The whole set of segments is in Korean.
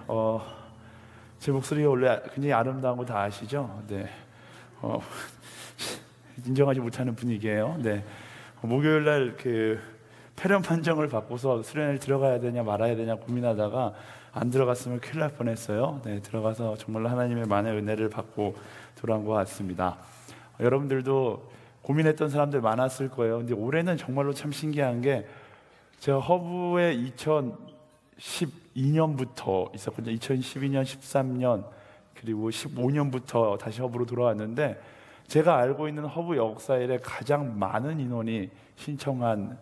어, 제 목소리가 원래 굉장히 아름다운 거 다 아시죠? 네. 어, 인정하지 못하는 분위기예요. 네. 목요일 날 폐렴 판정을 받고서 수련회를 들어가야 되냐 말아야 되냐 고민하다가 안 들어갔으면 큰일 날 뻔했어요. 네, 들어가서 정말로 하나님의 만의 은혜를 받고 돌아온 것 같습니다. 여러분들도 고민했던 사람들 많았을 거예요. 근데 올해는 정말로 참 신기한 게 제가 허브에 2012년부터 있었거든요. 2012년, 13년 그리고 15년부터 다시 허브로 돌아왔는데 제가 알고 있는 허브 역사에 가장 많은 인원이 신청한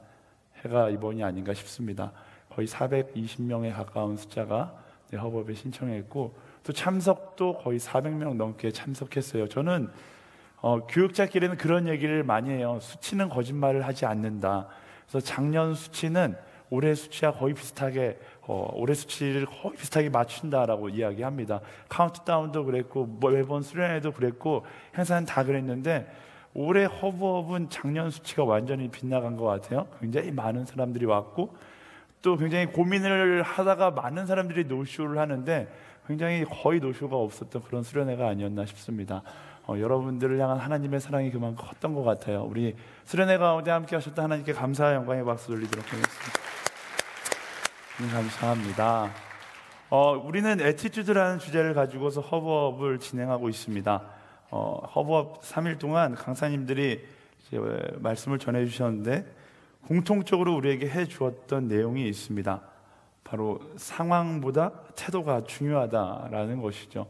해가 이번이 아닌가 싶습니다. 거의 420명에 가까운 숫자가 허브에 신청했고 또 참석도 거의 400명 넘게 참석했어요. 저는 교육자끼리는 그런 얘기를 많이 해요. 수치는 거짓말을 하지 않는다. 그래서 작년 수치는 올해 수치와 거의 비슷하게 올해 수치를 거의 비슷하게 맞춘다라고 이야기합니다. 카운트다운도 그랬고 매번 수련회도 그랬고 행사는 다 그랬는데 올해 허브업은 작년 수치가 완전히 빗나간 것 같아요. 굉장히 많은 사람들이 왔고 또 굉장히 고민을 하다가 많은 사람들이 노쇼를 하는데 굉장히 거의 노쇼가 없었던 그런 수련회가 아니었나 싶습니다. 여러분들을 향한 하나님의 사랑이 그만큼 컸던 것 같아요. 우리 수련회 가운데 함께 하셨던 하나님께 감사와 영광의 박수 돌리도록 하겠습니다. 감사합니다. 우리는 애티튜드라는 주제를 가지고서 허브업을 진행하고 있습니다. 허브업 3일 동안 강사님들이 말씀을 전해 주셨는데 공통적으로 우리에게 해 주었던 내용이 있습니다. 바로 상황보다 태도가 중요하다라는 것이죠.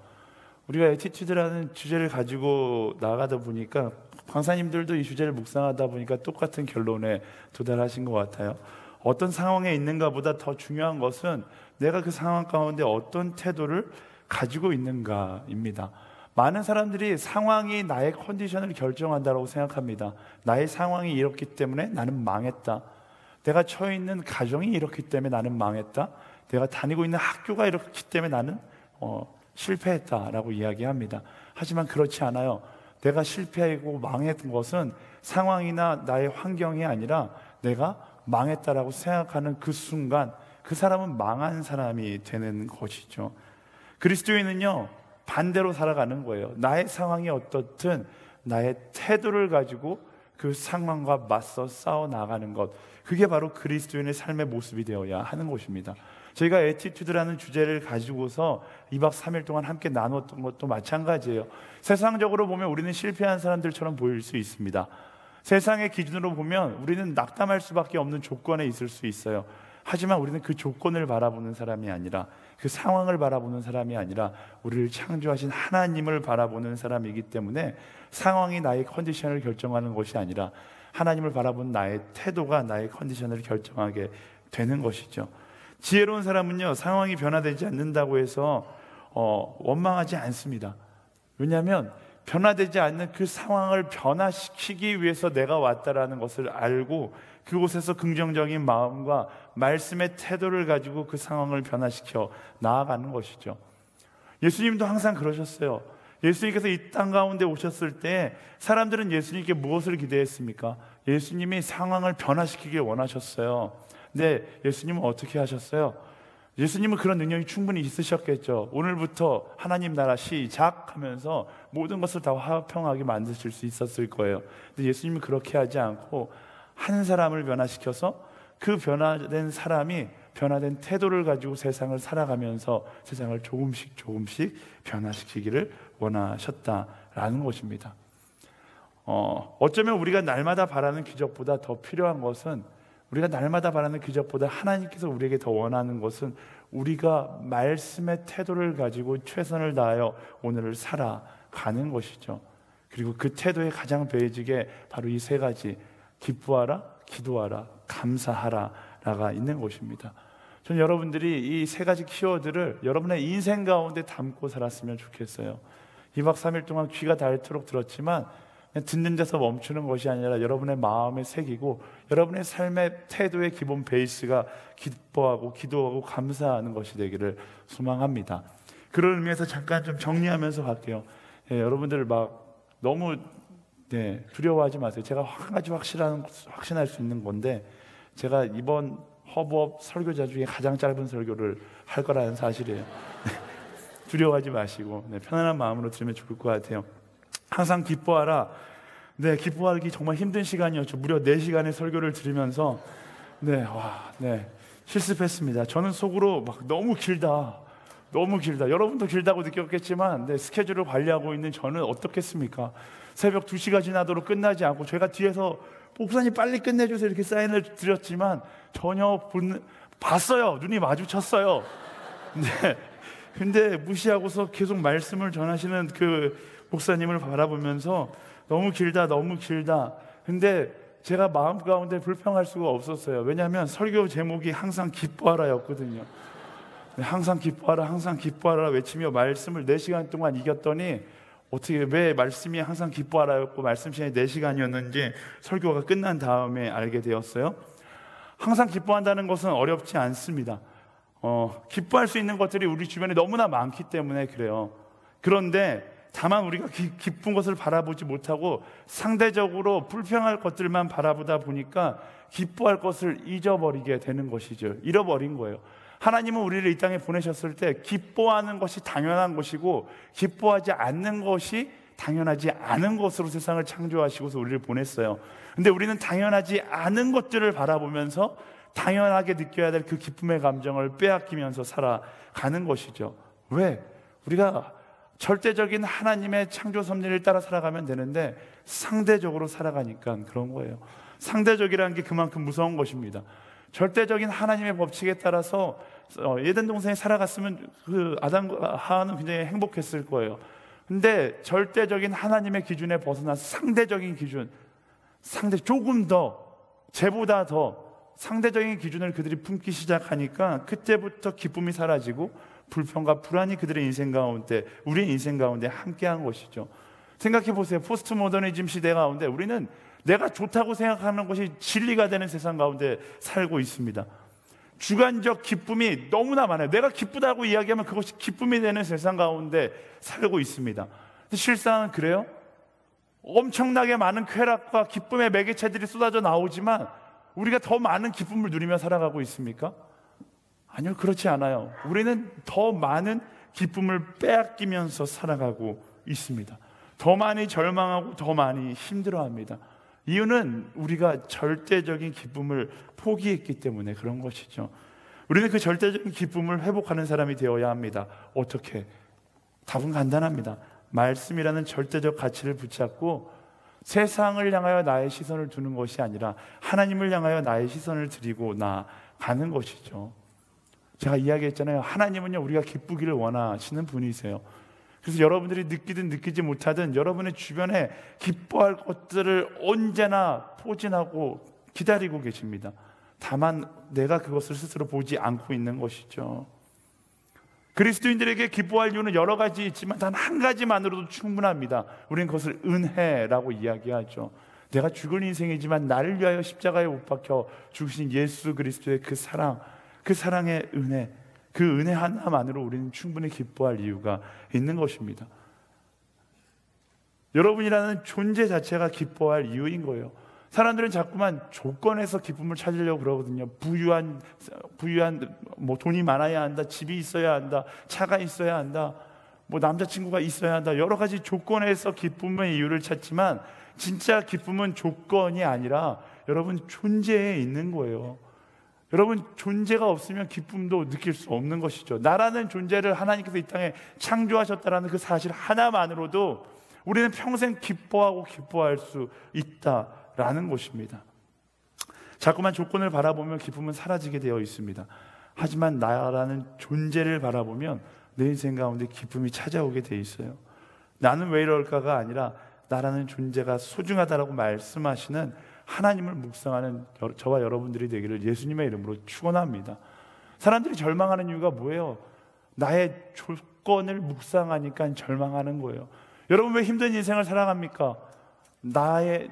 우리가 애티튜드라는 주제를 가지고 나가다 보니까 강사님들도 이 주제를 묵상하다 보니까 똑같은 결론에 도달하신 것 같아요. 어떤 상황에 있는가 보다 더 중요한 것은 내가 그 상황 가운데 어떤 태도를 가지고 있는가입니다. 많은 사람들이 상황이 나의 컨디션을 결정한다고 생각합니다. 나의 상황이 이렇기 때문에 나는 망했다. 내가 처해 있는 가정이 이렇기 때문에 나는 망했다. 내가 다니고 있는 학교가 이렇기 때문에 나는 실패했다라고 이야기합니다. 하지만 그렇지 않아요. 내가 실패하고 망했던 것은 상황이나 나의 환경이 아니라 내가 망했다라고 생각하는 그 순간 그 사람은 망한 사람이 되는 것이죠. 그리스도인은요 반대로 살아가는 거예요. 나의 상황이 어떻든 나의 태도를 가지고 그 상황과 맞서 싸워 나가는 것, 그게 바로 그리스도인의 삶의 모습이 되어야 하는 것입니다. 저희가 애티튜드라는 주제를 가지고서 2박 3일 동안 함께 나눴던 것도 마찬가지예요. 세상적으로 보면 우리는 실패한 사람들처럼 보일 수 있습니다. 세상의 기준으로 보면 우리는 낙담할 수밖에 없는 조건에 있을 수 있어요. 하지만 우리는 그 조건을 바라보는 사람이 아니라 그 상황을 바라보는 사람이 아니라 우리를 창조하신 하나님을 바라보는 사람이기 때문에 상황이 나의 컨디션을 결정하는 것이 아니라 하나님을 바라보는 나의 태도가 나의 컨디션을 결정하게 되는 것이죠. 지혜로운 사람은요 상황이 변화되지 않는다고 해서 원망하지 않습니다. 왜냐하면 변화되지 않는 그 상황을 변화시키기 위해서 내가 왔다라는 것을 알고 그곳에서 긍정적인 마음과 말씀의 태도를 가지고 그 상황을 변화시켜 나아가는 것이죠. 예수님도 항상 그러셨어요. 예수님께서 이 땅 가운데 오셨을 때 사람들은 예수님께 무엇을 기대했습니까? 예수님이 상황을 변화시키길 원하셨어요. 근데 예수님은 어떻게 하셨어요? 예수님은 그런 능력이 충분히 있으셨겠죠. 오늘부터 하나님 나라 시작하면서 모든 것을 다 화평하게 만드실 수 있었을 거예요. 근데 예수님은 그렇게 하지 않고 한 사람을 변화시켜서 그 변화된 사람이 변화된 태도를 가지고 세상을 살아가면서 세상을 조금씩 변화시키기를 원하셨다라는 것입니다. 어쩌면 우리가 날마다 바라는 기적보다 더 필요한 것은, 우리가 날마다 바라는 기적보다 하나님께서 우리에게 더 원하는 것은 우리가 말씀의 태도를 가지고 최선을 다하여 오늘을 살아가는 것이죠. 그리고 그 태도의 가장 베이직에 바로 이 세 가지, 기뻐하라, 기도하라, 감사하라가 있는 것입니다. 저는 여러분들이 이 세 가지 키워드를 여러분의 인생 가운데 담고 살았으면 좋겠어요. 2박 3일 동안 귀가 닳도록 들었지만 그냥 듣는 데서 멈추는 것이 아니라 여러분의 마음에 새기고 여러분의 삶의 태도의 기본 베이스가 기뻐하고 기도하고 감사하는 것이 되기를 소망합니다. 그런 의미에서 잠깐 좀 정리하면서 갈게요. 여러분들 막 너무 두려워하지 마세요. 제가 한 가지 확신할 수 있는 건데, 제가 이번 허브업 설교자 중에 가장 짧은 설교를 할 거라는 사실이에요. 두려워하지 마시고 편안한 마음으로 들으면 좋을 것 같아요. 항상 기뻐하라. 기뻐하기 정말 힘든 시간이었죠. 무려 4시간의 설교를 들으면서 실습했습니다. 저는 속으로 막 너무 길다. 여러분도 길다고 느꼈겠지만 스케줄을 관리하고 있는 저는 어떻겠습니까? 새벽 2시가 지나도록 끝나지 않고 제가 뒤에서 목사님 빨리 끝내주세요 이렇게 사인을 드렸지만 전혀 봤어요. 눈이 마주쳤어요. 근데 무시하고서 계속 말씀을 전하시는 그 목사님을 바라보면서 너무 길다. 근데 제가 마음 가운데 불평할 수가 없었어요. 왜냐하면 설교 제목이 항상 기뻐하라였거든요. 항상 기뻐하라 외치며 말씀을 4시간 동안 이겼더니 왜 말씀이 항상 기뻐하라였고 말씀 시간이 4시간이었는지 설교가 끝난 다음에 알게 되었어요. 항상 기뻐한다는 것은 어렵지 않습니다. 기뻐할 수 있는 것들이 우리 주변에 너무나 많기 때문에 그래요. 그런데 다만 우리가 기쁜 것을 바라보지 못하고 상대적으로 불평할 것들만 바라보다 보니까 기뻐할 것을 잊어버리게 되는 것이죠. 잃어버린 거예요. 하나님은 우리를 이 땅에 보내셨을 때 기뻐하는 것이 당연한 것이고 기뻐하지 않는 것이 당연하지 않은 것으로 세상을 창조하시고서 우리를 보냈어요. 근데 우리는 당연하지 않은 것들을 바라보면서 당연하게 느껴야 될 그 기쁨의 감정을 빼앗기면서 살아가는 것이죠. 왜? 우리가 절대적인 하나님의 창조 섭리를 따라 살아가면 되는데 상대적으로 살아가니까 그런 거예요. 상대적이라는 게 그만큼 무서운 것입니다. 절대적인 하나님의 법칙에 따라서 에덴 동산에 살아갔으면 그 아담과 하와는 굉장히 행복했을 거예요. 근데 절대적인 하나님의 기준에 벗어나서 상대적인 기준, 조금 더, 쟤보다 더 상대적인 기준을 그들이 품기 시작하니까 그때부터 기쁨이 사라지고 불평과 불안이 그들의 인생 가운데, 우리의 인생 가운데 함께한 것이죠. 생각해 보세요. 포스트 모더니즘 시대 가운데 우리는 내가 좋다고 생각하는 것이 진리가 되는 세상 가운데 살고 있습니다. 주관적 기쁨이 너무나 많아요. 내가 기쁘다고 이야기하면 그것이 기쁨이 되는 세상 가운데 살고 있습니다. 실상은 그래요? 엄청나게 많은 쾌락과 기쁨의 매개체들이 쏟아져 나오지만 우리가 더 많은 기쁨을 누리며 살아가고 있습니까? 아니요, 그렇지 않아요. 우리는 더 많은 기쁨을 빼앗기면서 살아가고 있습니다. 더 많이 절망하고 더 많이 힘들어합니다. 이유는 우리가 절대적인 기쁨을 포기했기 때문에 그런 것이죠. 우리는 그 절대적인 기쁨을 회복하는 사람이 되어야 합니다. 어떻게? 답은 간단합니다. 말씀이라는 절대적 가치를 붙잡고 세상을 향하여 나의 시선을 두는 것이 아니라 하나님을 향하여 나의 시선을 드리고 나가는 것이죠. 제가 이야기했잖아요. 하나님은요, 우리가 기쁘기를 원하시는 분이세요. 그래서 여러분들이 느끼든 느끼지 못하든 여러분의 주변에 기뻐할 것들을 언제나 포진하고 기다리고 계십니다. 다만 내가 그것을 스스로 보지 않고 있는 것이죠. 그리스도인들에게 기뻐할 이유는 여러 가지 있지만 단 한 가지만으로도 충분합니다. 우리는 그것을 은혜라고 이야기하죠. 내가 죽을 인생이지만 나를 위하여 십자가에 못 박혀 죽으신 예수 그리스도의 그 사랑, 그 사랑의 은혜, 그 은혜 하나만으로 우리는 충분히 기뻐할 이유가 있는 것입니다. 여러분이라는 존재 자체가 기뻐할 이유인 거예요. 사람들은 자꾸만 조건에서 기쁨을 찾으려고 그러거든요. 부유한 돈이 많아야 한다, 집이 있어야 한다, 차가 있어야 한다, 남자친구가 있어야 한다, 여러 가지 조건에서 기쁨의 이유를 찾지만 진짜 기쁨은 조건이 아니라 여러분 존재에 있는 거예요. 여러분 존재가 없으면 기쁨도 느낄 수 없는 것이죠. 나라는 존재를 하나님께서 이 땅에 창조하셨다는 그 사실 하나만으로도 우리는 평생 기뻐하고 기뻐할 수 있다라는 것입니다. 자꾸만 조건을 바라보면 기쁨은 사라지게 되어 있습니다. 하지만 나라는 존재를 바라보면 내 인생 가운데 기쁨이 찾아오게 되어 있어요. 나는 왜 이럴까가 아니라 나라는 존재가 소중하다라고 말씀하시는 하나님을 묵상하는 저와 여러분들이 되기를 예수님의 이름으로 축원합니다. 사람들이 절망하는 이유가 뭐예요? 나의 조건을 묵상하니까 절망하는 거예요. 여러분 왜 힘든 인생을 살아갑니까? 나의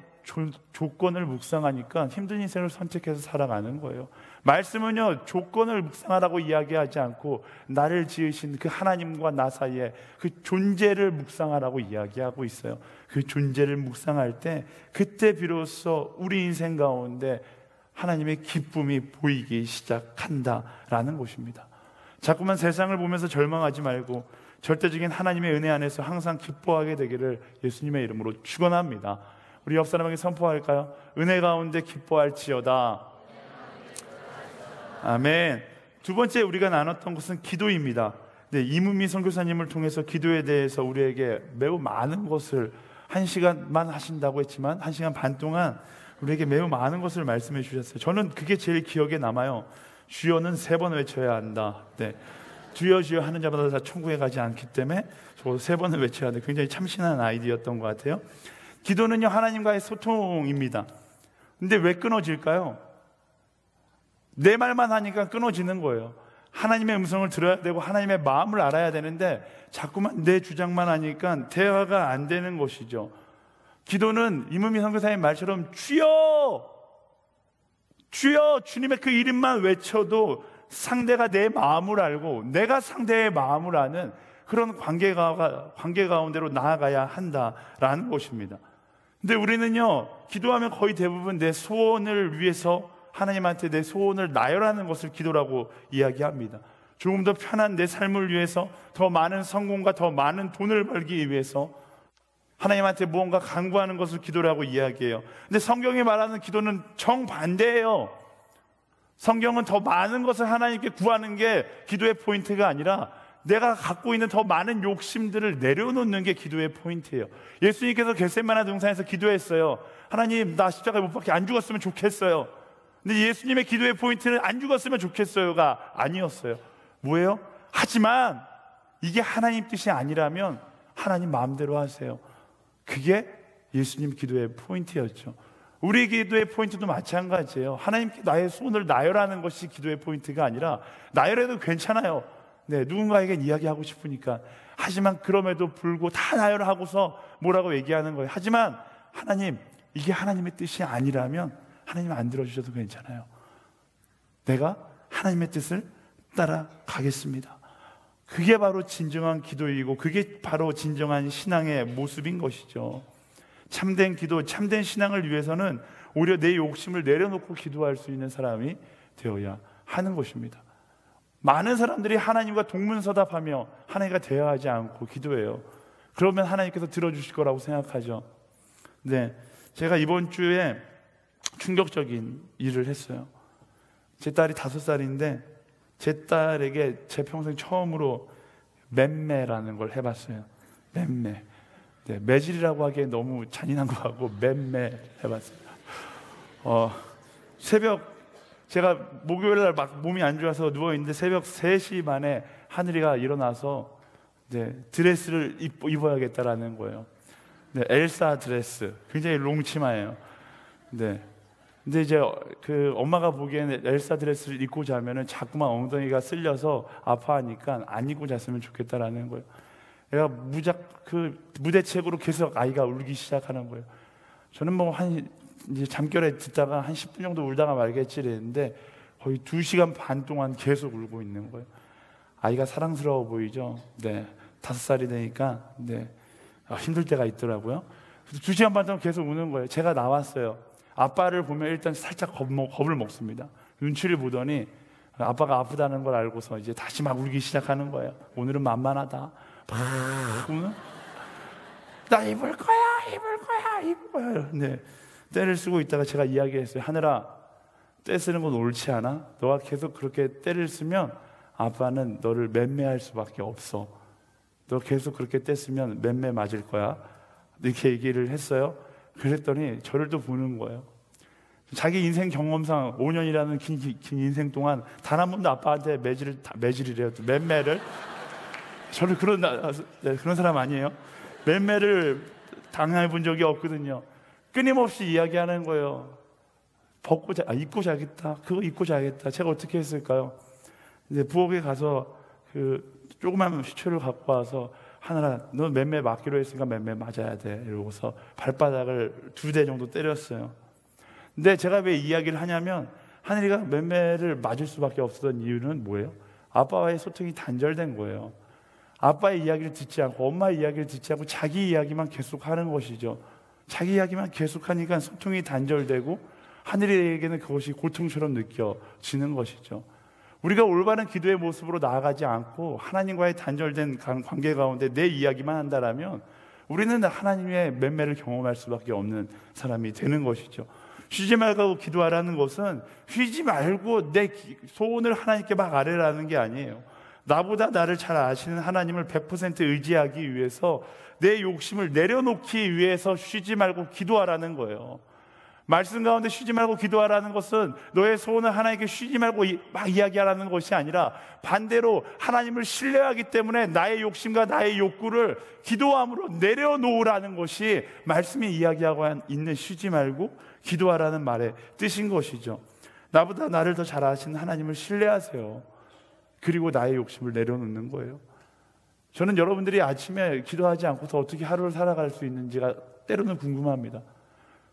조건을 묵상하니까 힘든 인생을 선택해서 살아가는 거예요. 말씀은요, 조건을 묵상하라고 이야기하지 않고 나를 지으신 그 하나님과 나 사이에 그 존재를 묵상하라고 이야기하고 있어요. 그 존재를 묵상할 때 그때 비로소 우리 인생 가운데 하나님의 기쁨이 보이기 시작한다라는 것입니다. 자꾸만 세상을 보면서 절망하지 말고 절대적인 하나님의 은혜 안에서 항상 기뻐하게 되기를 예수님의 이름으로 축원합니다. 우리 옆 사람에게 선포할까요? 은혜 가운데 기뻐할지어다. 아멘. 두 번째 우리가 나눴던 것은 기도입니다. 네, 이문미 선교사님을 통해서 기도에 대해서 우리에게 매우 많은 것을, 1시간만 하신다고 했지만 1시간 반 동안 우리에게 매우 많은 것을 말씀해 주셨어요. 저는 그게 제일 기억에 남아요. 주여는 3번 외쳐야 한다. 네. 주여 주여 하는 자마다 다 천국에 가지 않기 때문에 저 3번을 외쳐야 돼. 굉장히 참신한 아이디어였던 것 같아요. 기도는요, 하나님과의 소통입니다. 근데 왜 끊어질까요? 내 말만 하니까 끊어지는 거예요. 하나님의 음성을 들어야 되고 하나님의 마음을 알아야 되는데 자꾸만 내 주장만 하니까 대화가 안 되는 것이죠. 기도는 이문미 선교사님 말처럼 주여 주여, 주님의 그 이름만 외쳐도 상대가 내 마음을 알고 내가 상대의 마음을 아는 그런 관계 가운데로 나아가야 한다라는 것입니다. 근데 우리는요, 기도하면 거의 대부분 내 소원을 위해서 하나님한테 내 소원을 나열하는 것을 기도라고 이야기합니다. 조금 더 편한 내 삶을 위해서, 더 많은 성공과 더 많은 돈을 벌기 위해서 하나님한테 무언가 간구하는 것을 기도라고 이야기해요. 근데 성경이 말하는 기도는 정반대예요. 성경은 더 많은 것을 하나님께 구하는 게 기도의 포인트가 아니라 내가 갖고 있는 더 많은 욕심들을 내려놓는 게 기도의 포인트예요. 예수님께서 겟세마네 동산에서 기도했어요. 하나님, 나 십자가에 못 박혀 안 죽었으면 좋겠어요. 근데 예수님의 기도의 포인트는 안 죽었으면 좋겠어요가 아니었어요. 뭐예요? 하지만 이게 하나님 뜻이 아니라면 하나님 마음대로 하세요. 그게 예수님 기도의 포인트였죠. 우리 기도의 포인트도 마찬가지예요. 하나님께 나의 소원을 나열하는 것이 기도의 포인트가 아니라, 나열해도 괜찮아요. 네, 누군가에겐 이야기하고 싶으니까. 하지만 그럼에도 불구하고 다 나열하고서 뭐라고 얘기하는 거예요. 하지만 하나님, 이게 하나님의 뜻이 아니라면 하나님 안 들어주셔도 괜찮아요. 내가 하나님의 뜻을 따라가겠습니다. 그게 바로 진정한 기도이고 그게 바로 진정한 신앙의 모습인 것이죠. 참된 기도, 참된 신앙을 위해서는 오히려 내 욕심을 내려놓고 기도할 수 있는 사람이 되어야 하는 것입니다. 많은 사람들이 하나님과 동문서답하며 하나님과 대화하지 않고 기도해요. 그러면 하나님께서 들어주실 거라고 생각하죠. 네, 제가 이번 주에 충격적인 일을 했어요. 제 딸이 5살인데 제 딸에게 제 평생 처음으로 맴매라는 걸 해봤어요. 맴매. 네, 매질이라고 하기에 너무 잔인한 것 같고 맴매 해봤어요. 새벽, 제가 목요일날 막 몸이 안 좋아서 누워있는데 새벽 3시 반에 하늘이가 일어나서 드레스를 입어야겠다라는 거예요. 네, 엘사 드레스, 굉장히 롱치마예요. 네. 근데 이제 그 엄마가 보기에는 엘사 드레스를 입고 자면은 자꾸만 엉덩이가 쓸려서 아파하니까 안 입고 잤으면 좋겠다라는 거예요. 얘가 무대책으로 계속 아이가 울기 시작하는 거예요. 저는 뭐 이제 잠결에 듣다가 한 10분 정도 울다가 말겠지 이랬는데 거의 2시간 반 동안 계속 울고 있는 거예요. 아이가 사랑스러워 보이죠? 네. 5살이 되니까 힘들 때가 있더라고요. 그래서 2시간 반 동안 계속 우는 거예요. 제가 나왔어요. 아빠를 보면 일단 살짝 겁을 먹습니다. 눈치를 보더니 아빠가 아프다는 걸 알고서 이제 다시 막 울기 시작하는 거예요. 오늘은 만만하다. 막 우는. 나 입을 거야. 네. 떼를 쓰고 있다가 제가 이야기했어요. 하늘아, 떼 쓰는 건 옳지 않아? 너가 계속 그렇게 떼를 쓰면 아빠는 너를 맴매할 수밖에 없어. 너 계속 그렇게 떼 쓰면 맴매 맞을 거야. 이렇게 얘기를 했어요. 그랬더니 저를 또 보는 거예요. 자기 인생 경험상 5년이라는 긴 인생 동안 단 한 번도 아빠한테 매질이래요. 맴매를. 저는 그런 사람 아니에요. 맴매를 당해 본 적이 없거든요. 끊임없이 이야기하는 거예요. 입고 자겠다. 그거 입고 자겠다. 제가 어떻게 했을까요? 이제 부엌에 가서 조그만 시초를 갖고 와서 하늘아, 너 맴매 맞기로 했으니까 맴매 맞아야 돼. 이러고서 발바닥을 2대 정도 때렸어요. 근데 제가 왜 이야기를 하냐면 하늘이가 맴매를 맞을 수밖에 없었던 이유는 뭐예요? 아빠와의 소통이 단절된 거예요. 아빠의 이야기를 듣지 않고 엄마의 이야기를 듣지 않고 자기 이야기만 계속하는 것이죠. 자기 이야기만 계속하니까 소통이 단절되고 하늘에게는 그것이 고통처럼 느껴지는 것이죠. 우리가 올바른 기도의 모습으로 나아가지 않고 하나님과의 단절된 관계 가운데 내 이야기만 한다라면 우리는 하나님의 맴매를 경험할 수밖에 없는 사람이 되는 것이죠. 쉬지 말고 기도하라는 것은 쉬지 말고 내 소원을 하나님께 막 아뢰라는 게 아니에요. 나보다 나를 잘 아시는 하나님을 100% 의지하기 위해서 내 욕심을 내려놓기 위해서 쉬지 말고 기도하라는 거예요. 말씀 가운데 쉬지 말고 기도하라는 것은 너의 소원을 하나님께 쉬지 말고 막 이야기하라는 것이 아니라 반대로 하나님을 신뢰하기 때문에 나의 욕심과 나의 욕구를 기도함으로 내려놓으라는 것이 말씀이 이야기하고 있는 쉬지 말고 기도하라는 말의 뜻인 것이죠. 나보다 나를 더 잘 아시는 하나님을 신뢰하세요. 그리고 나의 욕심을 내려놓는 거예요. 저는 여러분들이 아침에 기도하지 않고서 어떻게 하루를 살아갈 수 있는지가 때로는 궁금합니다.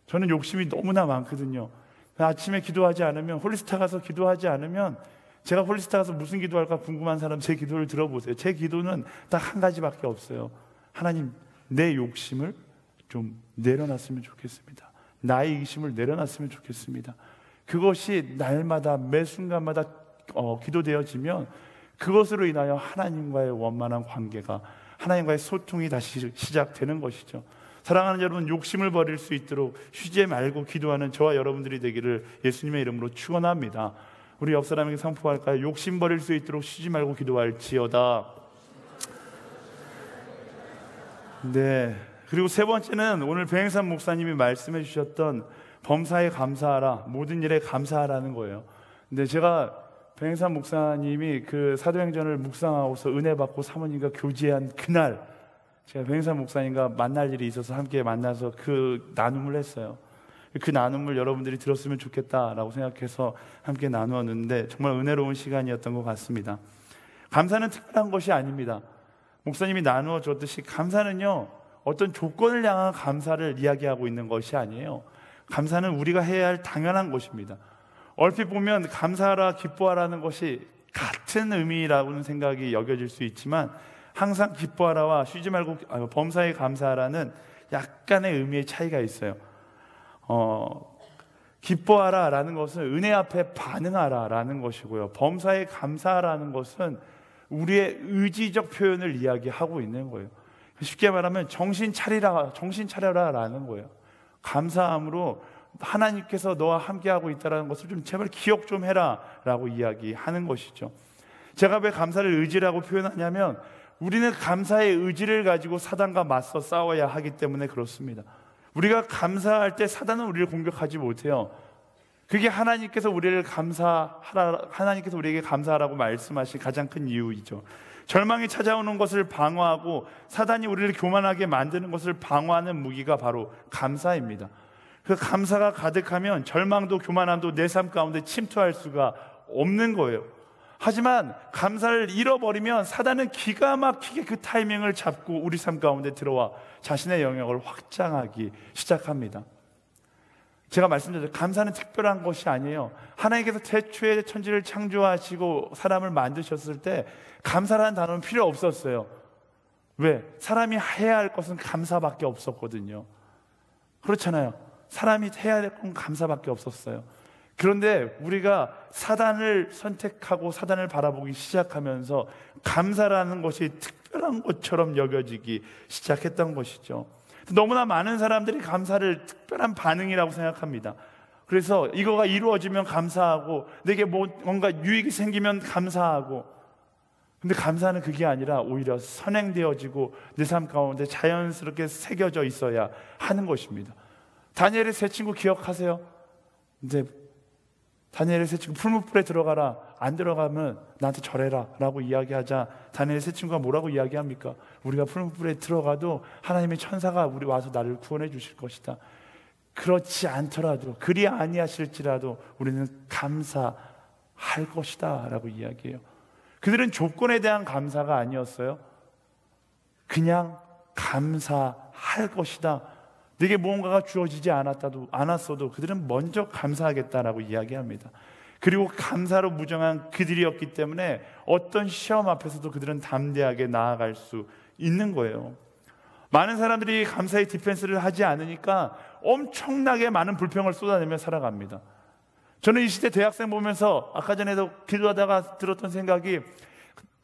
저는 욕심이 너무나 많거든요. 아침에 기도하지 않으면, 홀리스타 가서 기도하지 않으면, 제가 홀리스타 가서 무슨 기도할까 궁금한 사람 제 기도를 들어보세요. 제 기도는 딱 한 가지밖에 없어요. 하나님, 내 욕심을 좀 내려놨으면 좋겠습니다. 나의 이기심을 내려놨으면 좋겠습니다. 그것이 날마다 매 순간마다 기도되어지면 그것으로 인하여 하나님과의 원만한 관계가, 하나님과의 소통이 다시 시작되는 것이죠. 사랑하는 여러분, 욕심을 버릴 수 있도록 쉬지 말고 기도하는 저와 여러분들이 되기를 예수님의 이름으로 축원합니다. 우리 옆 사람에게 선포할까요? 욕심 버릴 수 있도록 쉬지 말고 기도할지어다. 네. 그리고 세 번째는 오늘 배행삼 목사님이 말씀해 주셨던 범사에 감사하라, 모든 일에 감사하라는 거예요. 근데 제가 배행삼 목사님이 그 사도행전을 묵상하고서 은혜 받고 사모님과 교제한 그날, 제가 배행삼 목사님과 만날 일이 있어서 함께 만나서 그 나눔을 했어요. 그 나눔을 여러분들이 들었으면 좋겠다라고 생각해서 함께 나누었는데 정말 은혜로운 시간이었던 것 같습니다. 감사는 특별한 것이 아닙니다. 목사님이 나누어 줬듯이 감사는요, 어떤 조건을 향한 감사를 이야기하고 있는 것이 아니에요. 감사는 우리가 해야 할 당연한 것입니다. 얼핏 보면 감사하라, 기뻐하라는 것이 같은 의미라고는 생각이 여겨질 수 있지만 항상 기뻐하라와 쉬지 말고 범사에 감사하라는 약간의 의미의 차이가 있어요. 기뻐하라라는 것은 은혜 앞에 반응하라라는 것이고요. 범사에 감사하라는 것은 우리의 의지적 표현을 이야기하고 있는 거예요. 쉽게 말하면 정신 차려라라는 거예요. 감사함으로 하나님께서 너와 함께하고 있다는 것을 좀 제발 기억 좀 해라라고 이야기하는 것이죠. 제가 왜 감사를 의지라고 표현하냐면 우리는 감사의 의지를 가지고 사단과 맞서 싸워야 하기 때문에 그렇습니다. 우리가 감사할 때 사단은 우리를 공격하지 못해요. 그게 하나님께서 우리에게 감사하라고 말씀하신 가장 큰 이유이죠. 절망이 찾아오는 것을 방어하고 사단이 우리를 교만하게 만드는 것을 방어하는 무기가 바로 감사입니다. 그 감사가 가득하면 절망도 교만함도 내 삶 가운데 침투할 수가 없는 거예요. 하지만 감사를 잃어버리면 사단은 기가 막히게 그 타이밍을 잡고 우리 삶 가운데 들어와 자신의 영역을 확장하기 시작합니다. 제가 말씀드렸죠. 감사는 특별한 것이 아니에요. 하나님께서 태초에 천지를 창조하시고 사람을 만드셨을 때 감사라는 단어는 필요 없었어요. 왜? 사람이 해야 할 것은 감사밖에 없었거든요. 그렇잖아요. 사람이 해야 될 건 감사밖에 없었어요. 그런데 우리가 사단을 선택하고 사단을 바라보기 시작하면서 감사라는 것이 특별한 것처럼 여겨지기 시작했던 것이죠. 너무나 많은 사람들이 감사를 특별한 반응이라고 생각합니다. 그래서 이거가 이루어지면 감사하고 내게 뭔가 유익이 생기면 감사하고, 근데 감사는 그게 아니라 오히려 선행되어지고 내 삶 가운데 자연스럽게 새겨져 있어야 하는 것입니다. 다니엘의 세 친구 기억하세요? 이제 다니엘의 세 친구 풀무불에 들어가라, 안 들어가면 나한테 절해라 라고 이야기하자 다니엘의 세 친구가 뭐라고 이야기합니까? 우리가 풀무불에 들어가도 하나님의 천사가 우리 와서 나를 구원해 주실 것이다. 그렇지 않더라도, 그리 아니하실지라도 우리는 감사할 것이다 라고 이야기해요. 그들은 조건에 대한 감사가 아니었어요. 그냥 감사할 것이다. 내게 무언가가 주어지지 않았어도 그들은 먼저 감사하겠다라고 이야기합니다. 그리고 감사로 무정한 그들이었기 때문에 어떤 시험 앞에서도 그들은 담대하게 나아갈 수 있는 거예요. 많은 사람들이 감사의 디펜스를 하지 않으니까 엄청나게 많은 불평을 쏟아내며 살아갑니다. 저는 이 시대 대학생 보면서 아까 전에도 기도하다가 들었던 생각이,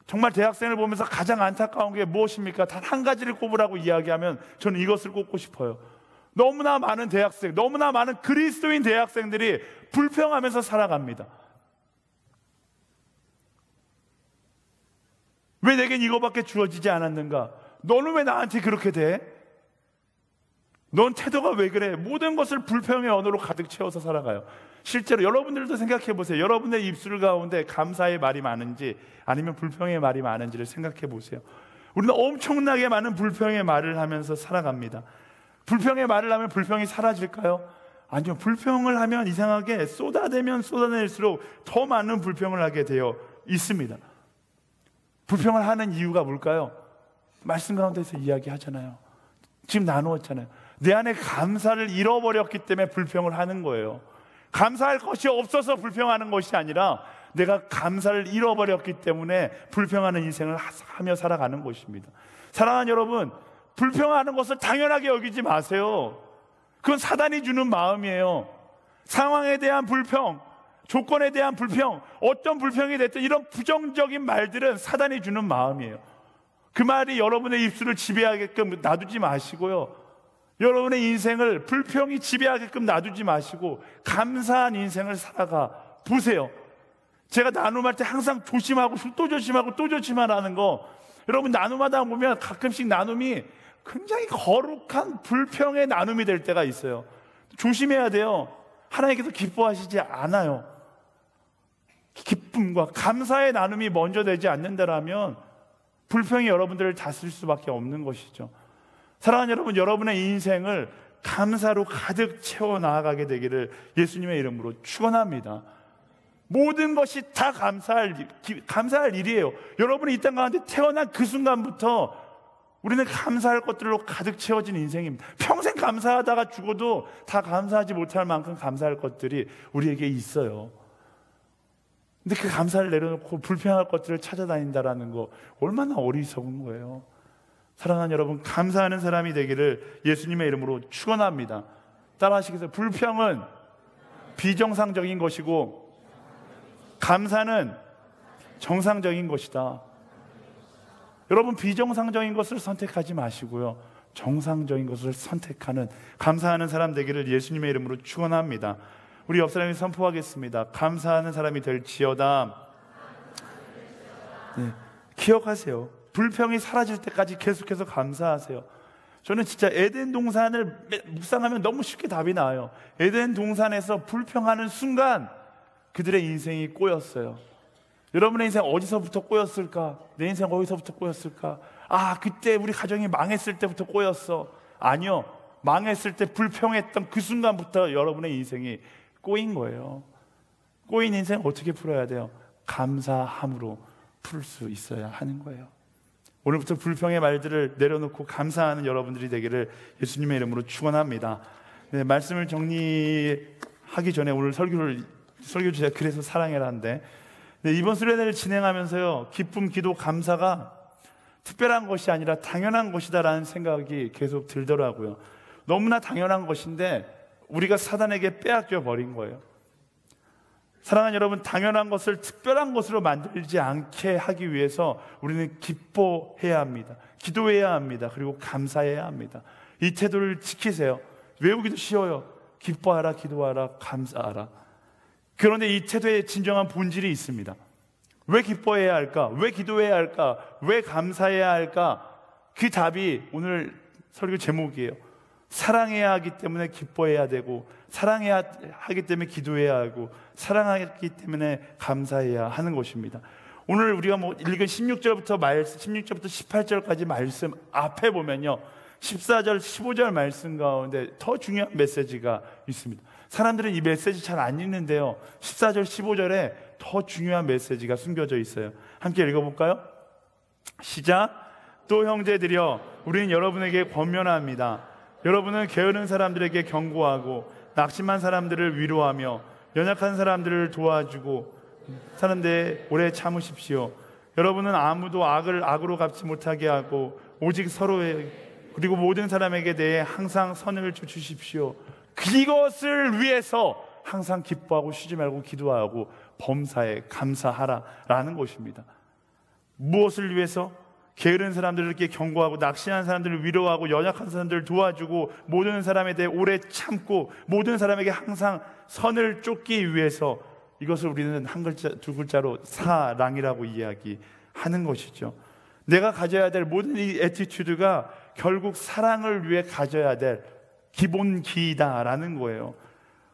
정말 대학생을 보면서 가장 안타까운 게 무엇입니까? 단 한 가지를 꼽으라고 이야기하면 저는 이것을 꼽고 싶어요. 너무나 많은 대학생, 너무나 많은 그리스도인 대학생들이 불평하면서 살아갑니다. 왜 내겐 이거밖에 주어지지 않았는가? 너는 왜 나한테 그렇게 돼? 넌 태도가 왜 그래? 모든 것을 불평의 언어로 가득 채워서 살아가요. 실제로 여러분들도 생각해 보세요. 여러분의 입술 가운데 감사의 말이 많은지 아니면 불평의 말이 많은지를 생각해 보세요. 우리는 엄청나게 많은 불평의 말을 하면서 살아갑니다. 불평의 말을 하면 불평이 사라질까요? 아니요. 불평을 하면 이상하게 쏟아내면 쏟아낼수록 더 많은 불평을 하게 되어 있습니다. 불평을 하는 이유가 뭘까요? 말씀 가운데서 이야기하잖아요. 지금 나누었잖아요. 내 안에 감사를 잃어버렸기 때문에 불평을 하는 거예요. 감사할 것이 없어서 불평하는 것이 아니라 내가 감사를 잃어버렸기 때문에 불평하는 인생을 하며 살아가는 것입니다. 사랑하는 여러분, 불평하는 것을 당연하게 여기지 마세요. 그건 사단이 주는 마음이에요. 상황에 대한 불평, 조건에 대한 불평, 어떤 불평이 됐든 이런 부정적인 말들은 사단이 주는 마음이에요. 그 말이 여러분의 입술을 지배하게끔 놔두지 마시고요. 여러분의 인생을 불평이 지배하게끔 놔두지 마시고 감사한 인생을 살아가 보세요. 제가 나눔할 때 항상 조심하고 또 조심하고 또 조심하라는 거, 여러분 나눔하다 보면 가끔씩 나눔이 굉장히 거룩한 불평의 나눔이 될 때가 있어요. 조심해야 돼요. 하나님께서 기뻐하시지 않아요. 기쁨과 감사의 나눔이 먼저 되지 않는다라면 불평이 여러분들을 다스릴 수밖에 없는 것이죠. 사랑하는 여러분, 여러분의 인생을 감사로 가득 채워 나아가게 되기를 예수님의 이름으로 축원합니다. 모든 것이 다 감사할 일이에요. 여러분이 이 땅 가운데 태어난 그 순간부터 우리는 감사할 것들로 가득 채워진 인생입니다. 평생 감사하다가 죽어도 다 감사하지 못할 만큼 감사할 것들이 우리에게 있어요. 근데 그 감사를 내려놓고 불평할 것들을 찾아다닌다라는 거 얼마나 어리석은 거예요. 사랑하는 여러분, 감사하는 사람이 되기를 예수님의 이름으로 축원합니다. 따라하시겠어요? 불평은 비정상적인 것이고 감사는 정상적인 것이다. 여러분, 비정상적인 것을 선택하지 마시고요, 정상적인 것을 선택하는 감사하는 사람 되기를 예수님의 이름으로 축원합니다. 우리 옆 사람이 선포하겠습니다. 감사하는 사람이 될지어다. 네, 기억하세요. 불평이 사라질 때까지 계속해서 감사하세요. 저는 진짜 에덴 동산을 묵상하면 너무 쉽게 답이 나와요. 에덴 동산에서 불평하는 순간 그들의 인생이 꼬였어요. 여러분의 인생 어디서부터 꼬였을까? 내 인생 어디서부터 꼬였을까? 아, 그때 우리 가정이 망했을 때부터 꼬였어. 아니요, 망했을 때 불평했던 그 순간부터 여러분의 인생이 꼬인 거예요. 꼬인 인생 어떻게 풀어야 돼요? 감사함으로 풀 수 있어야 하는 거예요. 오늘부터 불평의 말들을 내려놓고 감사하는 여러분들이 되기를 예수님의 이름으로 축원합니다. 네, 말씀을 정리하기 전에 오늘 설교 주제가 그래서 사랑해라인데, 네, 이번 수련회를 진행하면서요, 기쁨, 기도, 감사가 특별한 것이 아니라 당연한 것이다라는 생각이 계속 들더라고요. 너무나 당연한 것인데 우리가 사단에게 빼앗겨 버린 거예요. 사랑하는 여러분, 당연한 것을 특별한 것으로 만들지 않게 하기 위해서 우리는 기뻐해야 합니다. 기도해야 합니다. 그리고 감사해야 합니다. 이 태도를 지키세요. 외우기도 쉬워요. 기뻐하라, 기도하라, 감사하라. 그런데 이 태도에 진정한 본질이 있습니다. 왜 기뻐해야 할까? 왜 기도해야 할까? 왜 감사해야 할까? 그 답이 오늘 설교 제목이에요. 사랑해야 하기 때문에 기뻐해야 되고, 사랑해야 하기 때문에 기도해야 하고, 사랑하기 때문에 감사해야 하는 것입니다. 오늘 우리가 읽은 16절부터 18절까지 말씀 앞에 보면요, 14절, 15절 말씀 가운데 더 중요한 메시지가 있습니다. 사람들은 이 메시지 잘 안 읽는데요, 14절, 15절에 더 중요한 메시지가 숨겨져 있어요. 함께 읽어볼까요? 시작. 또 형제들이여, 우리는 여러분에게 권면합니다. 여러분은 게으른 사람들에게 경고하고 낙심한 사람들을 위로하며 연약한 사람들을 도와주고 사는데 오래 참으십시오. 여러분은 아무도 악을 악으로 갚지 못하게 하고 오직 서로의 그리고 모든 사람에게 대해 항상 선을 주십시오. 이것을 위해서 항상 기뻐하고 쉬지 말고 기도하고 범사에 감사하라라는 것입니다. 무엇을 위해서? 게으른 사람들을 이렇게 경고하고 낙심한 사람들을 위로하고 연약한 사람들을 도와주고 모든 사람에 대해 오래 참고 모든 사람에게 항상 선을 쫓기 위해서, 이것을 우리는 한 글자 두 글자로 사랑이라고 이야기하는 것이죠. 내가 가져야 될 모든 이 애티튜드가 결국 사랑을 위해 가져야 될 기본기다라는 거예요.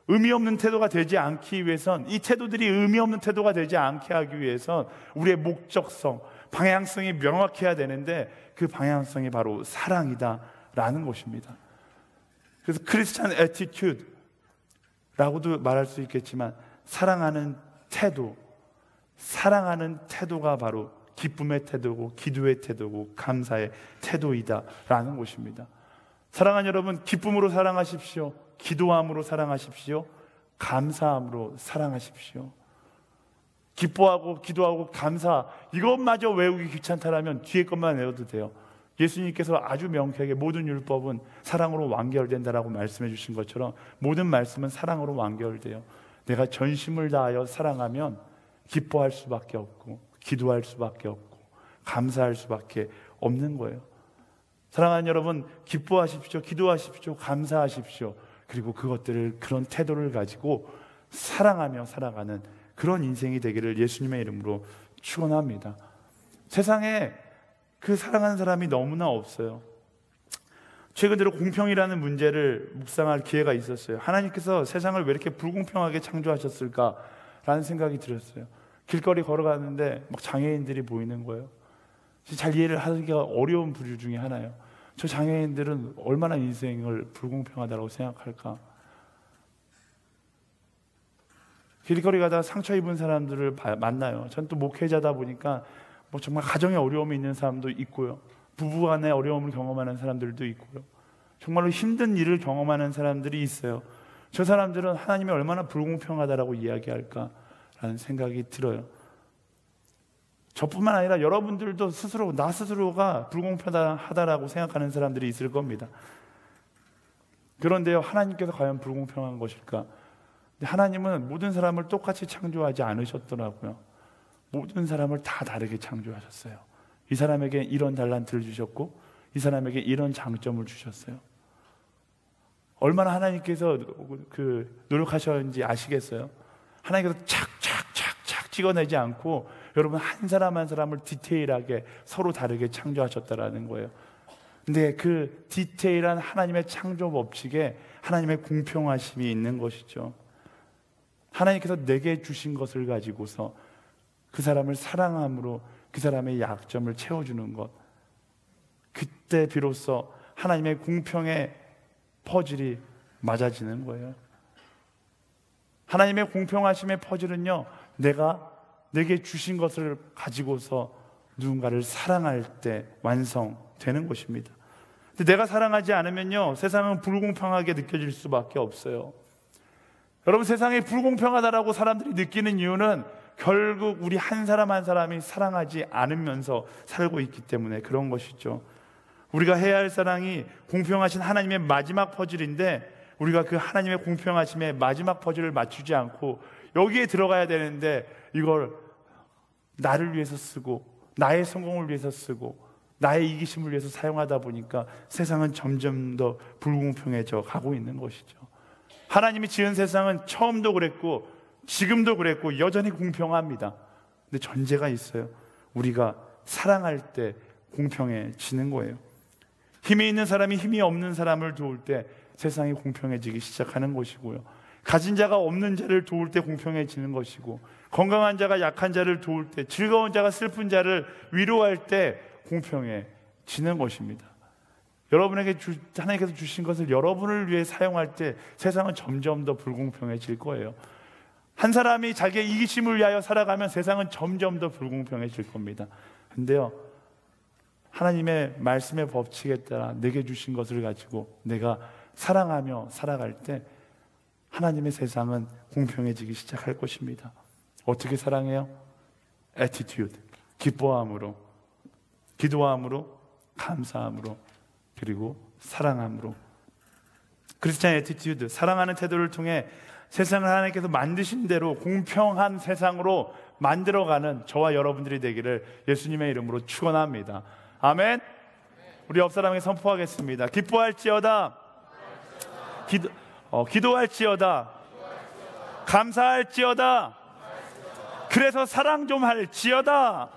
의미 없는 태도가 되지 않기 위해선, 이 태도들이 의미 없는 태도가 되지 않게 하기 위해선 우리의 목적성, 방향성이 명확해야 되는데, 그 방향성이 바로 사랑이다라는 것입니다. 그래서 크리스찬 애티튜드라고도 말할 수 있겠지만, 사랑하는 태도가 바로 기쁨의 태도고 기도의 태도고 감사의 태도이다라는 것입니다. 사랑하는 여러분, 기쁨으로 사랑하십시오. 기도함으로 사랑하십시오. 감사함으로 사랑하십시오. 기뻐하고 기도하고 감사, 이것마저 외우기 귀찮다라면 뒤에 것만 외워도 돼요. 예수님께서 아주 명쾌하게 모든 율법은 사랑으로 완결된다라고 말씀해 주신 것처럼 모든 말씀은 사랑으로 완결돼요. 내가 전심을 다하여 사랑하면 기뻐할 수밖에 없고 기도할 수밖에 없고 감사할 수밖에 없는 거예요. 사랑하는 여러분, 기뻐하십시오. 기도하십시오. 감사하십시오. 그리고 그것들을, 그런 태도를 가지고 사랑하며 살아가는 그런 인생이 되기를 예수님의 이름으로 축원합니다. 세상에 그 사랑하는 사람이 너무나 없어요. 최근 들어 공평이라는 문제를 묵상할 기회가 있었어요. 하나님께서 세상을 왜 이렇게 불공평하게 창조하셨을까라는 생각이 들었어요. 길거리 걸어가는데 막 장애인들이 보이는 거예요. 잘 이해를 하기가 어려운 부류 중에 하나예요. 저 장애인들은 얼마나 인생을 불공평하다고 생각할까? 길거리 가다가 상처 입은 사람들을 만나요. 전 또 목회자다 보니까 뭐 정말 가정에 어려움이 있는 사람도 있고요, 부부간의 어려움을 경험하는 사람들도 있고요, 정말로 힘든 일을 경험하는 사람들이 있어요. 저 사람들은 하나님이 얼마나 불공평하다라고 이야기할까라는 생각이 들어요. 저뿐만 아니라 여러분들도 스스로, 나 스스로가 불공평하다라고 생각하는 사람들이 있을 겁니다. 그런데요, 하나님께서 과연 불공평한 것일까? 하나님은 모든 사람을 똑같이 창조하지 않으셨더라고요. 모든 사람을 다 다르게 창조하셨어요. 이 사람에게 이런 달란트를 주셨고 이 사람에게 이런 장점을 주셨어요. 얼마나 하나님께서 노력하셨는지 아시겠어요? 하나님께서 착착착착 찍어내지 않고 여러분 한 사람 한 사람을 디테일하게 서로 다르게 창조하셨다라는 거예요. 근데 그 디테일한 하나님의 창조 법칙에 하나님의 공평하심이 있는 것이죠. 하나님께서 내게 주신 것을 가지고서 그 사람을 사랑함으로 그 사람의 약점을 채워주는 것, 그때 비로소 하나님의 공평의 퍼즐이 맞아지는 거예요. 하나님의 공평하심의 퍼즐은요, 내게 주신 것을 가지고서 누군가를 사랑할 때 완성되는 것입니다. 근데 내가 사랑하지 않으면요, 세상은 불공평하게 느껴질 수밖에 없어요. 여러분, 세상이 불공평하다라고 사람들이 느끼는 이유는 결국 우리 한 사람 한 사람이 사랑하지 않으면서 살고 있기 때문에 그런 것이죠. 우리가 해야 할 사랑이 공평하신 하나님의 마지막 퍼즐인데, 우리가 그 하나님의 공평하심의 마지막 퍼즐을 맞추지 않고 여기에 들어가야 되는데 이걸 나를 위해서 쓰고 나의 성공을 위해서 쓰고 나의 이기심을 위해서 사용하다 보니까 세상은 점점 더 불공평해져 가고 있는 것이죠. 하나님이 지은 세상은 처음도 그랬고 지금도 그랬고 여전히 공평합니다. 근데 전제가 있어요. 우리가 사랑할 때 공평해지는 거예요. 힘이 있는 사람이 힘이 없는 사람을 도울 때 세상이 공평해지기 시작하는 것이고요, 가진 자가 없는 자를 도울 때 공평해지는 것이고, 건강한 자가 약한 자를 도울 때, 즐거운 자가 슬픈 자를 위로할 때 공평해지는 것입니다. 여러분에게 하나님께서 주신 것을 여러분을 위해 사용할 때 세상은 점점 더 불공평해질 거예요. 한 사람이 자기의 이기심을 위하여 살아가면 세상은 점점 더 불공평해질 겁니다. 근데요, 하나님의 말씀의 법칙에 따라 내게 주신 것을 가지고 내가 사랑하며 살아갈 때 하나님의 세상은 공평해지기 시작할 것입니다. 어떻게 사랑해요? 애티튜드, 기뻐함으로, 기도함으로, 감사함으로, 그리고 사랑함으로. 크리스찬 애티튜드, 사랑하는 태도를 통해 세상을 하나님께서 만드신 대로 공평한 세상으로 만들어가는 저와 여러분들이 되기를 예수님의 이름으로 축원합니다. 아멘. 우리 옆 사람에게 선포하겠습니다. 기뻐할지어다, 기도할지어다, 감사할지어다, 그래서 사랑 좀 할지어다.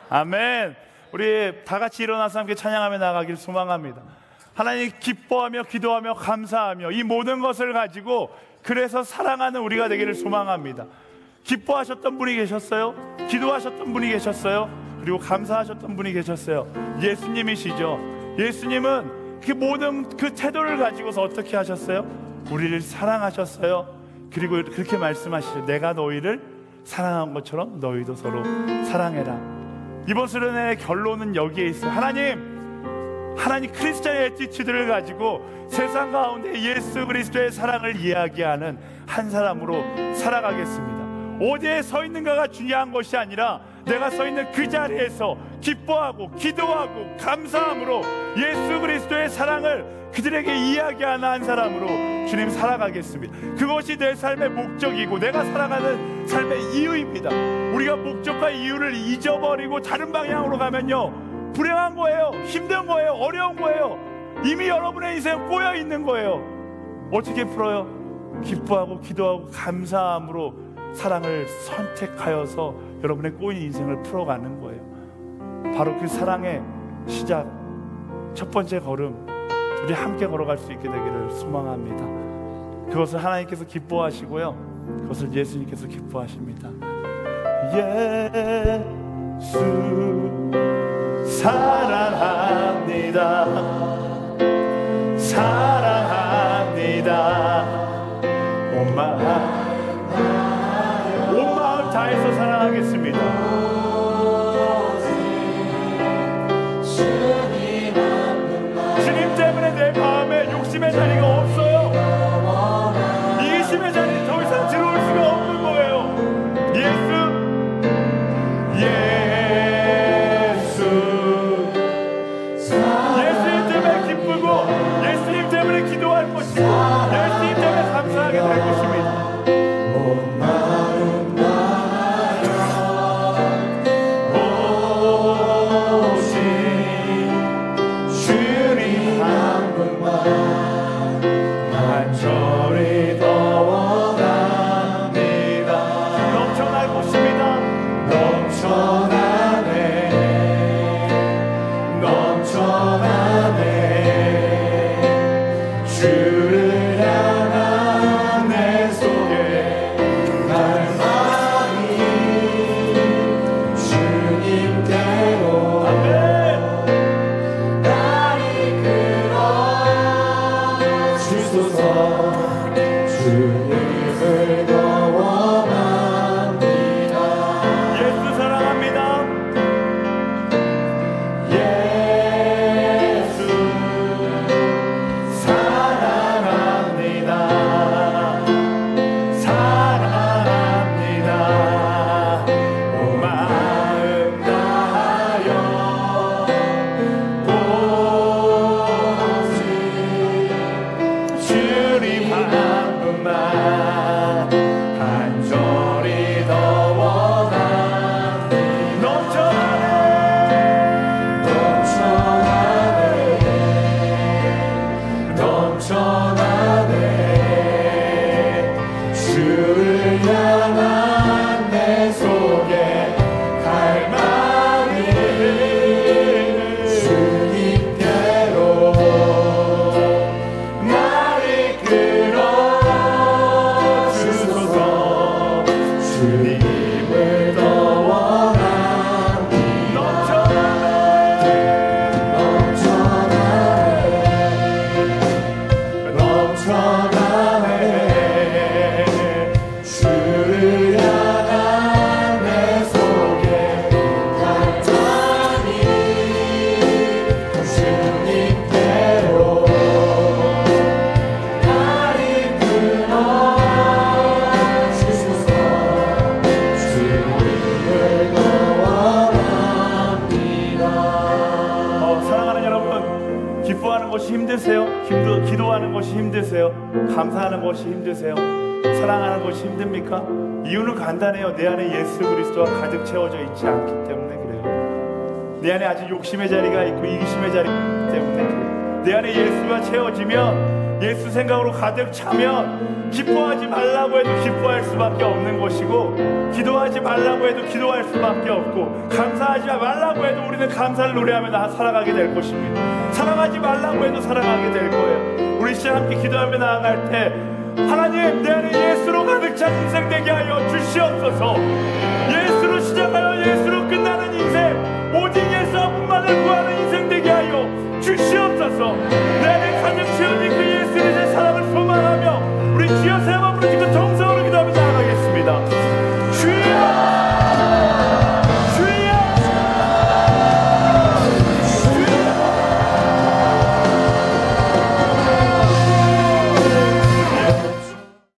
아멘. 우리 다 같이 일어나서 함께 찬양하며 나가기를 소망합니다. 하나님 기뻐하며 기도하며 감사하며 이 모든 것을 가지고 그래서 사랑하는 우리가 되기를 소망합니다. 기뻐하셨던 분이 계셨어요? 기도하셨던 분이 계셨어요? 그리고 감사하셨던 분이 계셨어요? 예수님이시죠. 예수님은 그 모든 그 태도를 가지고서 어떻게 하셨어요? 우리를 사랑하셨어요. 그리고 그렇게 말씀하시죠. 내가 너희를 사랑한 것처럼 너희도 서로 사랑해라. 이번 수련회의 결론은 여기에 있어요. 하나님 크리스찬의 애티튜드를 가지고 세상 가운데 예수 그리스도의 사랑을 이야기하는 한 사람으로 살아가겠습니다. 어디에 서 있는가가 중요한 것이 아니라 내가 서 있는 그 자리에서 기뻐하고 기도하고 감사함으로 예수 그리스도의 사랑을 그들에게 이야기하는 한 사람으로 주님 살아가겠습니다. 그것이 내 삶의 목적이고 내가 살아가는 삶의 이유입니다. 우리가 목적과 이유를 잊어버리고 다른 방향으로 가면요, 불행한 거예요. 힘든 거예요. 어려운 거예요. 이미 여러분의 인생에 꼬여 있는 거예요. 어떻게 풀어요? 기뻐하고 기도하고 감사함으로 사랑을 선택하여서 여러분의 꼬인 인생을 풀어가는 거예요. 바로 그 사랑의 시작, 첫 번째 걸음, 우리 함께 걸어갈 수 있게 되기를 소망합니다. 그것을 하나님께서 기뻐하시고요, 그것을 예수님께서 기뻐하십니다. 예수 사랑합니다. 사랑합니다. 온 마음 다해서 사랑하겠습니다. 주님 때문에 내 마음에 욕심의 자리가 없어요. 이기심의 자리 더 이상 들어올 수가 없는 거예요. 예수님 때문에 기쁘고 예수님 때문에 기도할 것이고 예수님 때문에 감사하게 될 것입니다. 것이 힘드세요? 기도하는 것이 힘드세요? 감사하는 것이 힘드세요? 사랑하는 것이 힘듭니까? 이유는 간단해요. 내 안에 예수 그리스도가 가득 채워져 있지 않기 때문에 그래요. 내 안에 아직 욕심의 자리가 있고 이기심의 자리 때문에 그래요. 내 안에 예수가 채워지면, 예수 생각으로 가득 차면 기뻐하지 말라고 해도 기뻐할 수밖에 없는 것이고, 기도하지 말라고 해도 기도할 수밖에 없고, 감사하지 말라고 해도 우리는 감사를 노래하며 살아가게 될 것입니다. 사랑하지 말라고 해도 사랑하게 될 거예요. 우리 시간 함께 기도하며 나아갈 때, 하나님, 내 안에 예수로 가득 찬 인생 되게 하여 주시옵소서. 예수로 시작하여 예수